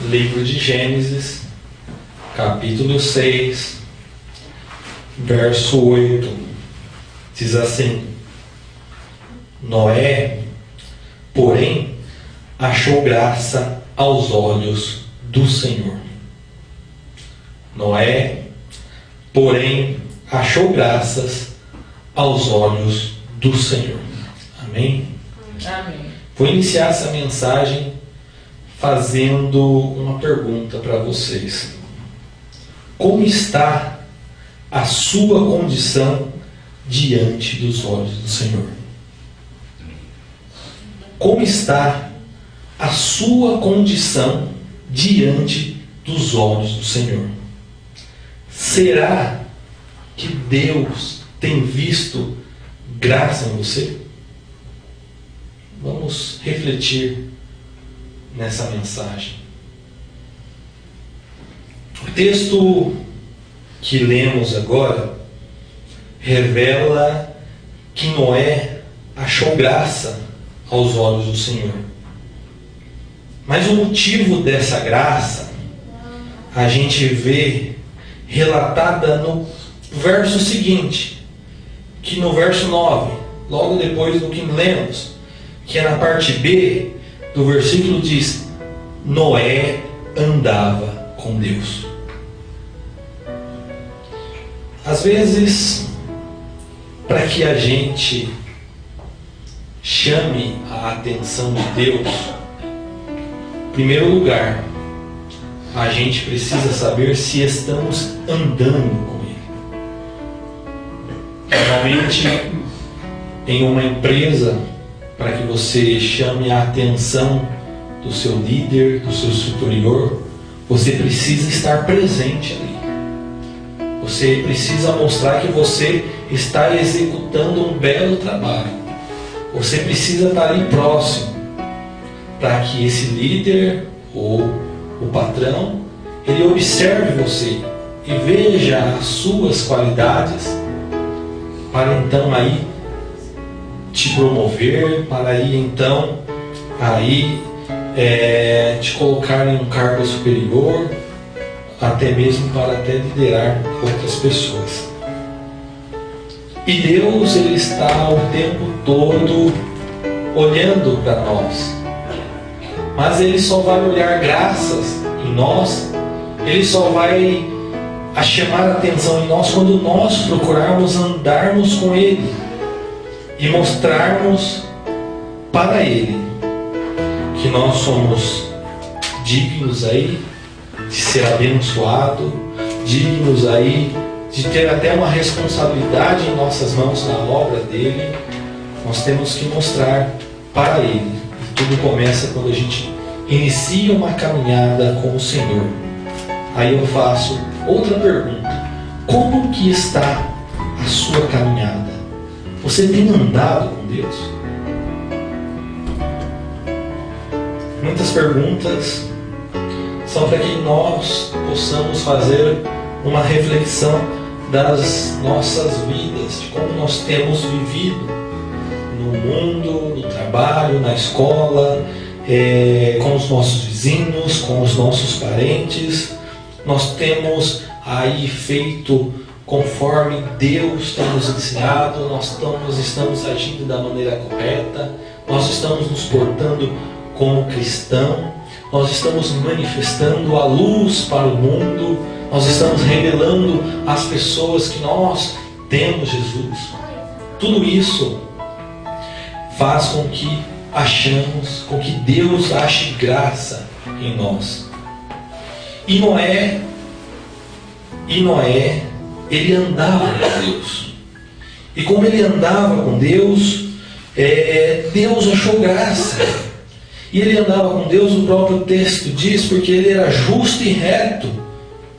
livro de Gênesis, capítulo 6, verso 8, diz assim: Noé, porém, achou graça aos olhos do Senhor. Noé, porém, achou graças aos olhos do Senhor. Amém? Amém. Vou iniciar essa mensagem fazendo uma pergunta para vocês. Como está a sua condição diante dos olhos do Senhor? Como está a sua condição diante dos olhos do Senhor? Será que Deus tem visto graça em você? Vamos refletir nessa mensagem. O texto que lemos agora revela que Noé achou graça aos olhos do Senhor. Mas o motivo dessa graça a gente vê relatada no verso seguinte, que no verso 9, logo depois do que lemos, que é na parte B do versículo, diz: Noé andava com Deus. Às vezes, para que a gente chame a atenção de Deus, em primeiro lugar, a gente precisa saber se estamos andando com Ele. Normalmente, em uma empresa, para que você chame a atenção do seu líder, do seu superior, você precisa estar presente ali. Você precisa mostrar que você está executando um belo trabalho. Você precisa estar ali próximo, para que esse líder ou o patrão, ele observe você e veja as suas qualidades, para então aí te promover, para aí então te colocar em um cargo superior, até mesmo para até liderar outras pessoas. E Deus, Ele está o tempo todo olhando para nós, mas Ele só vai olhar graças em nós, Ele só vai chamar a atenção em nós quando nós procurarmos andarmos com Ele e mostrarmos para Ele que nós somos dignos aí de ser abençoado, dignos aí de ter até uma responsabilidade em nossas mãos na obra dele. Nós temos que mostrar para Ele. E tudo começa quando a gente inicia uma caminhada com o Senhor. Aí eu faço outra pergunta: como que está a sua caminhada? Você tem andado com Deus? Muitas perguntas são para que nós possamos fazer uma reflexão das nossas vidas, de como nós temos vivido no mundo, no trabalho, na escola, com os nossos vizinhos, com os nossos parentes. Nós temos aí feito conforme Deus tem nos ensinado, nós estamos agindo da maneira correta, nós estamos nos portando como cristão, nós estamos manifestando a luz para o mundo, nós estamos revelando às pessoas que nós temos Jesus. Tudo isso faz com que Deus ache graça em nós. E Noé, ele andava com Deus. E como ele andava com Deus, Deus achou graça. E ele andava com Deus, o próprio texto diz, porque ele era justo e reto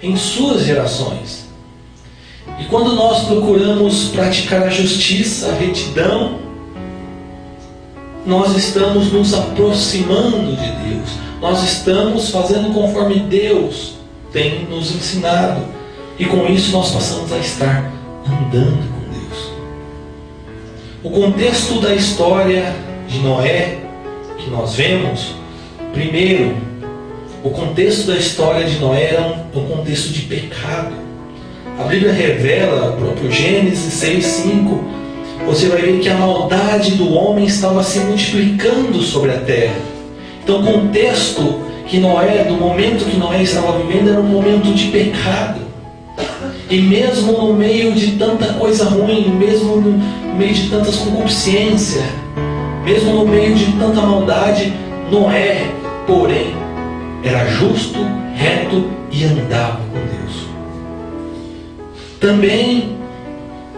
em suas gerações. E quando nós procuramos praticar a justiça, a retidão, nós estamos nos aproximando de Deus. Nós estamos fazendo conforme Deus tem nos ensinado. E com isso nós passamos a estar andando com Deus. O contexto da história de Noé que nós vemos, primeiro, O contexto da história de Noé era um contexto de pecado. A Bíblia revela, o próprio Gênesis 6:5, você vai ver que a maldade do homem estava se multiplicando sobre a terra. Então o contexto que Noé, do momento que Noé estava vivendo, era um momento de pecado. E mesmo no meio de tanta coisa ruim, mesmo no meio de tantas concupiscências, mesmo no meio de tanta maldade, Noé, porém, era justo, reto e andava com Deus. Também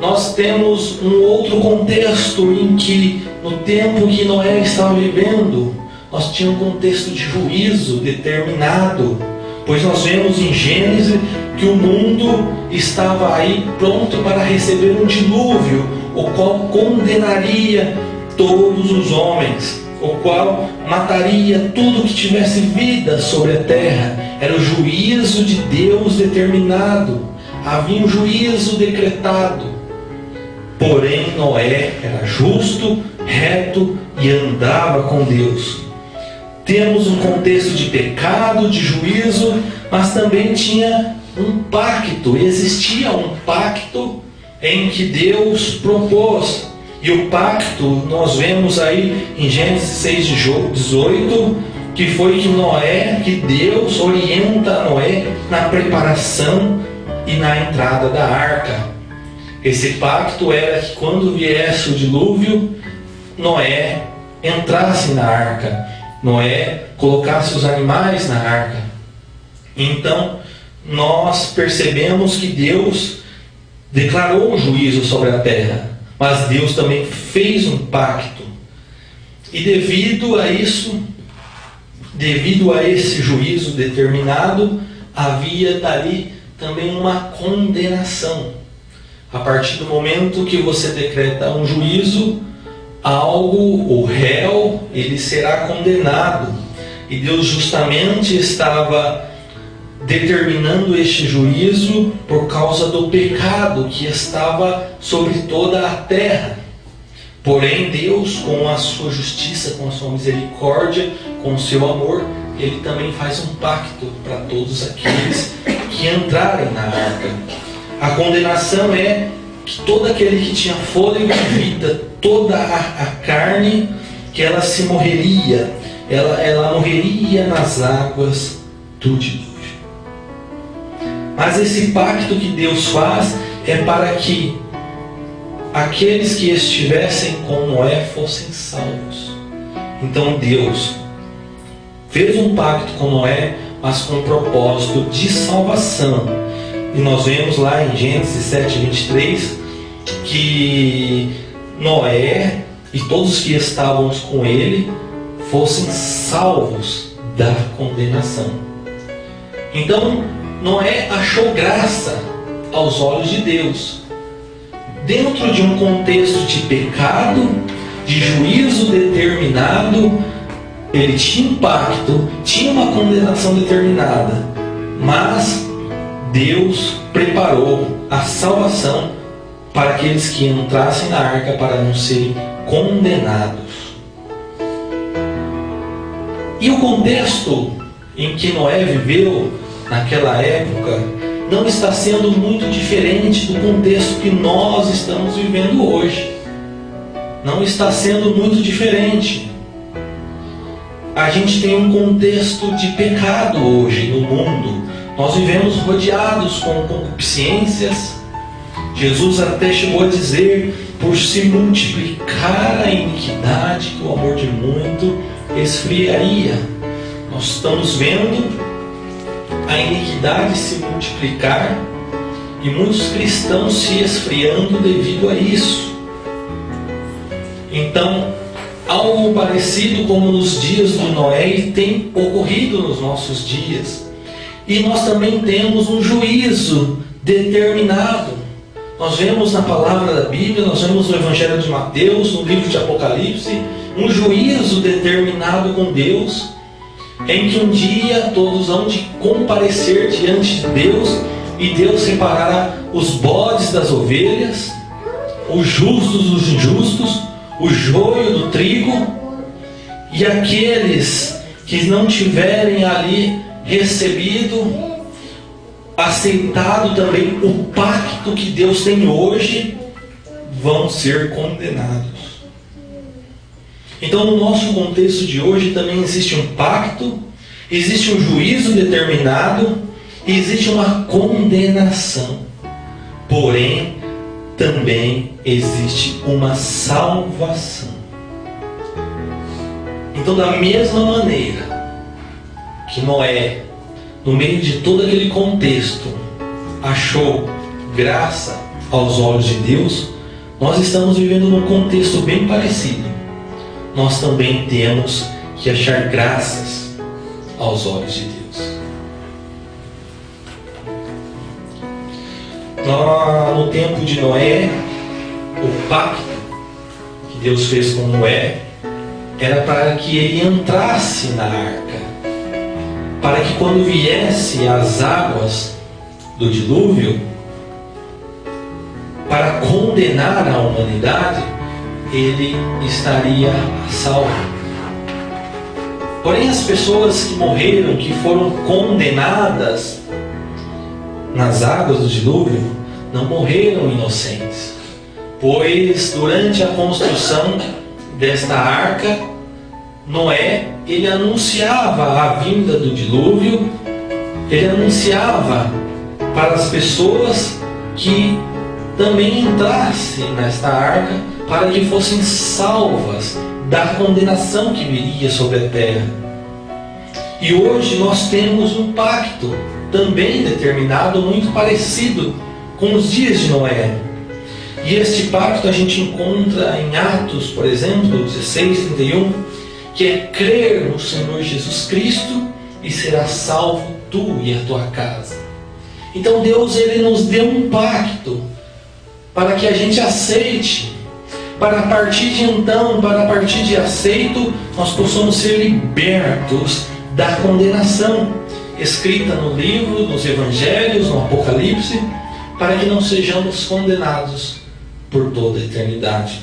nós temos um outro contexto em que, no tempo que Noé estava vivendo, nós tínhamos um contexto de juízo determinado, pois nós vemos em Gênesis que o mundo estava aí pronto para receber um dilúvio, o qual condenaria todos os homens, o qual mataria tudo que tivesse vida sobre a terra. Era o juízo de Deus determinado, havia um juízo decretado. Porém, Noé era justo, reto e andava com Deus. Temos um contexto de pecado, de juízo, mas também tinha um pacto, existia um pacto em que Deus propôs. E o pacto, nós vemos aí em Gênesis 6:18, que foi que Deus orienta Noé na preparação e na entrada da arca. Esse pacto era que quando viesse o dilúvio, Noé entrasse na arca, Noé colocasse os animais na arca. Então, nós percebemos que Deus declarou um juízo sobre a terra, mas Deus também fez um pacto. E devido a isso, devido a esse juízo determinado, havia dali também uma condenação. A partir do momento que você decreta um juízo, o réu, ele será condenado. E Deus justamente estava determinando este juízo por causa do pecado que estava sobre toda a terra. Porém, Deus, com a sua justiça, com a sua misericórdia, com o seu amor, Ele também faz um pacto para todos aqueles que entrarem na arca. A condenação é que todo aquele que tinha fôlego de vida, toda a carne, que ela se morreria, ela morreria nas águas do dilúvio. Mas esse pacto que Deus faz é para que aqueles que estivessem com Noé fossem salvos. Então Deus fez um pacto com Noé, mas com um propósito de salvação. E nós vemos lá em Gênesis 7:23 que Noé e todos que estavam com ele fossem salvos da condenação. Então Noé achou graça aos olhos de Deus. Dentro de um contexto de pecado, de juízo determinado, ele tinha um pacto, tinha uma condenação determinada, mas Deus preparou a salvação para aqueles que entrassem na arca para não serem condenados. E o contexto em que Noé viveu naquela época não está sendo muito diferente do contexto que nós estamos vivendo hoje. Não está sendo muito diferente. A gente tem um contexto de pecado hoje no mundo. Nós vivemos rodeados com concupiscências. Jesus até chegou a dizer: por se multiplicar a iniquidade, que o amor de muito esfriaria. Nós estamos vendo a iniquidade se multiplicar e muitos cristãos se esfriando devido a isso. Então, algo parecido como nos dias de Noé tem ocorrido nos nossos dias. E nós também temos um juízo determinado. Nós vemos na palavra da Bíblia, nós vemos no Evangelho de Mateus, no livro de Apocalipse, um juízo determinado com Deus, em que um dia todos hão de comparecer diante de Deus, e Deus separará os bodes das ovelhas, os justos dos injustos, o joio do trigo, e aqueles que não tiverem ali recebido, aceitado também o pacto que Deus tem hoje, vão ser condenados. Então, no nosso contexto de hoje também existe um pacto, existe um juízo determinado e existe uma condenação. Porém, também existe uma salvação. Então, da mesma maneira que Noé, no meio de todo aquele contexto, achou graça aos olhos de Deus, nós estamos vivendo num contexto bem parecido. Nós também temos que achar graças aos olhos de Deus. No tempo de Noé, o pacto que Deus fez com Noé era para que ele entrasse na arca, para que quando viesse as águas do dilúvio, para condenar a humanidade, ele estaria salvo. Porém, as pessoas que morreram, que foram condenadas nas águas do dilúvio, não morreram inocentes, pois durante a construção desta arca, Noé, ele anunciava a vinda do dilúvio, ele anunciava para as pessoas que também entrassem nesta arca, para que fossem salvas da condenação que viria sobre a terra. E hoje nós temos um pacto também determinado, muito parecido com os dias de Noé. E este pacto a gente encontra em Atos, por exemplo, 16:31, que é crer no Senhor Jesus Cristo e serás salvo tu e a tua casa. Então Deus, ele nos deu um pacto para que a gente aceite, para a partir de então, para a partir de aceito, nós possamos ser libertos da condenação escrita no livro, nos evangelhos, no Apocalipse, para que não sejamos condenados por toda a eternidade.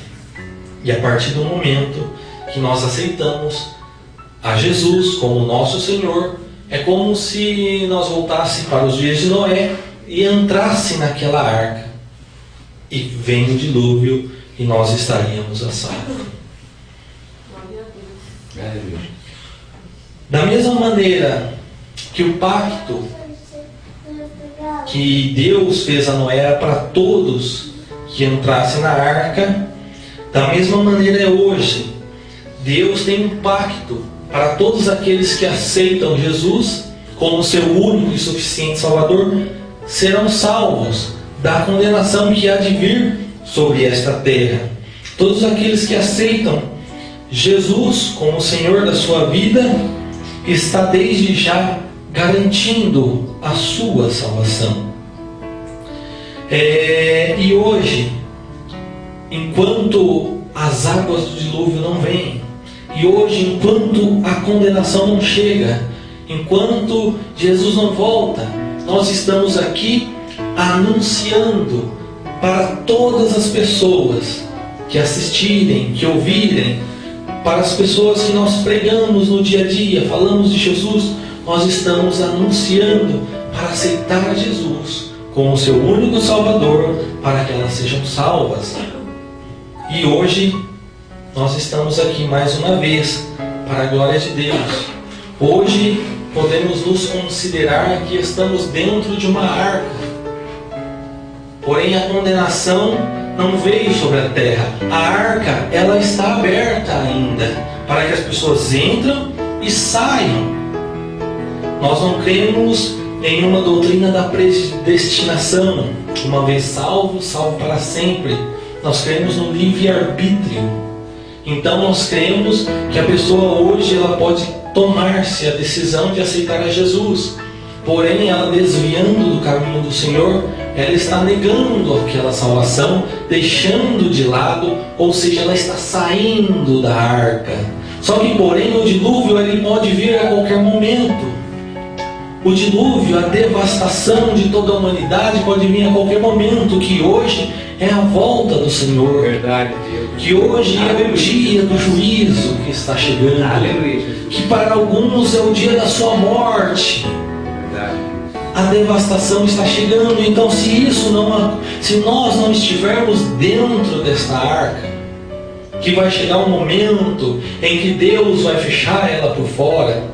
E a partir do momento que nós aceitamos a Jesus como nosso Senhor, é como se nós voltássemos para os dias de Noé e entrasse naquela arca, e vem o dilúvio e nós estaríamos a salvo. Da mesma maneira que o pacto que Deus fez a Noé era para todos que entrassem na arca, da mesma maneira é hoje. Deus tem um pacto para todos aqueles que aceitam Jesus como seu único e suficiente Salvador, serão salvos da condenação que há de vir sobre esta terra. Todos aqueles que aceitam Jesus como Senhor da sua vida, está desde já garantindo a sua salvação. E hoje, enquanto as águas do dilúvio não vêm, e hoje, enquanto a condenação não chega, enquanto Jesus não volta, nós estamos aqui anunciando para todas as pessoas que assistirem, que ouvirem, para as pessoas que nós pregamos no dia a dia, falamos de Jesus, nós estamos anunciando para aceitar Jesus como seu único Salvador, para que elas sejam salvas. E hoje nós estamos aqui mais uma vez para a glória de Deus. Hoje podemos nos considerar que estamos dentro de uma arca, porém a condenação não veio sobre a terra. A arca, ela está aberta ainda, para que as pessoas entram e saiam. Nós não cremos em uma doutrina da predestinação, uma vez salvo, salvo para sempre. Nós cremos no livre-arbítrio. Então nós cremos que a pessoa hoje ela pode tomar-se a decisão de aceitar a Jesus, porém ela desviando do caminho do Senhor, ela está negando aquela salvação, deixando de lado, ou seja, ela está saindo da arca. Só que porém o dilúvio ele pode vir a qualquer momento. O dilúvio, a devastação de toda a humanidade pode vir a qualquer momento, que hoje é a volta do Senhor. Verdade, Deus. Que hoje é o dia do juízo que está chegando. Aleluia. Que para alguns é o dia da sua morte. Verdade. A devastação está chegando. Então, se nós não estivermos dentro desta arca, que vai chegar um momento em que Deus vai fechar ela por fora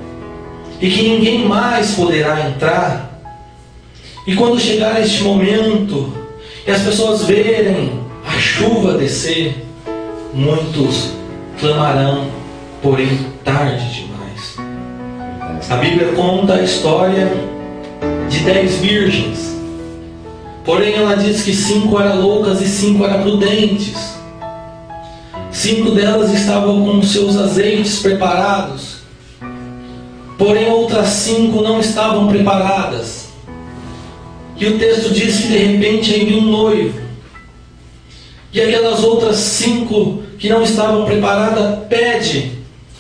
e que ninguém mais poderá entrar. E quando chegar este momento e as pessoas verem a chuva descer, muitos clamarão, porém tarde demais. A Bíblia conta a história de 10 virgens. Porém ela diz que 5 eram loucas e 5 eram prudentes. 5 delas estavam com seus azeites preparados. Porém outras 5 não estavam preparadas. E o texto diz que de repente aí viu um noivo. E aquelas outras 5 que não estavam preparadas pede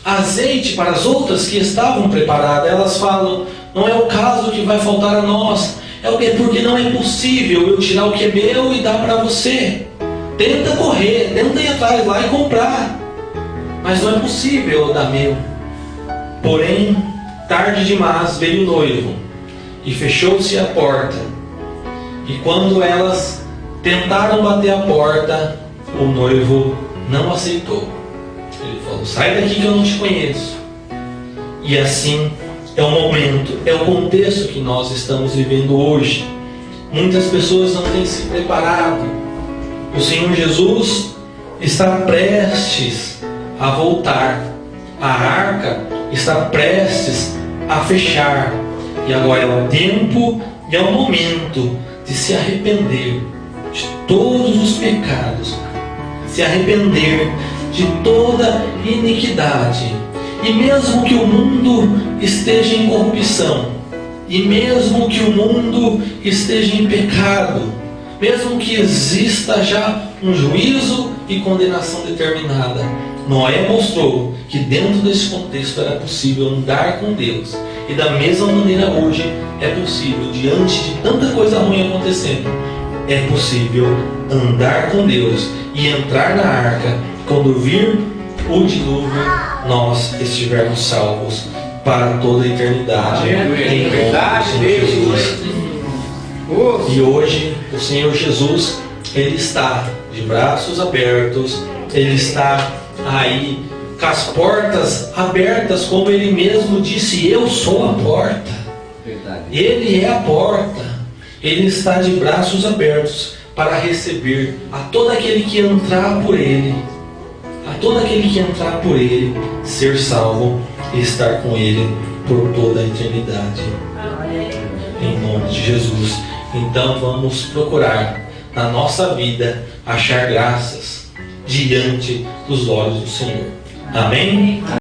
azeite para as outras que estavam preparadas. Elas falam: não é o caso que vai faltar a nós, é porque não é possível eu tirar o que é meu e dar para você. Tenta correr, tenta ir atrás lá e comprar, mas não é possível eu dar meu. Porém, tarde demais veio o noivo e fechou-se a porta. E quando elas tentaram bater a porta, o noivo não aceitou. Ele falou: sai daqui que eu não te conheço. E assim é o momento, é o contexto que nós estamos vivendo hoje. Muitas pessoas não têm se preparado. O Senhor Jesus está prestes a voltar. A arca está prestes a fechar. E agora é o tempo e é o momento de se arrepender de todos os pecados, se arrepender de toda iniquidade. E mesmo que o mundo esteja em corrupção, e mesmo que o mundo esteja em pecado, mesmo que exista já um juízo e condenação determinada, Noé mostrou que dentro desse contexto era possível andar com Deus. E da mesma maneira hoje é possível, diante de tanta coisa ruim acontecendo, é possível andar com Deus e entrar na arca. Quando vir o dilúvio, nós estivermos salvos para toda a eternidade. Em nome do Senhor Jesus. E hoje o Senhor Jesus, Ele está de braços abertos, Ele está aí com as portas abertas, como Ele mesmo disse: eu sou a porta. Verdade. Ele é a porta. Ele está de braços abertos para receber a todo aquele que entrar por Ele, a todo aquele que entrar por Ele, ser salvo e estar com Ele por toda a eternidade. Em nome de Jesus. Então vamos procurar na nossa vida achar graças diante dos olhos do Senhor. Amém?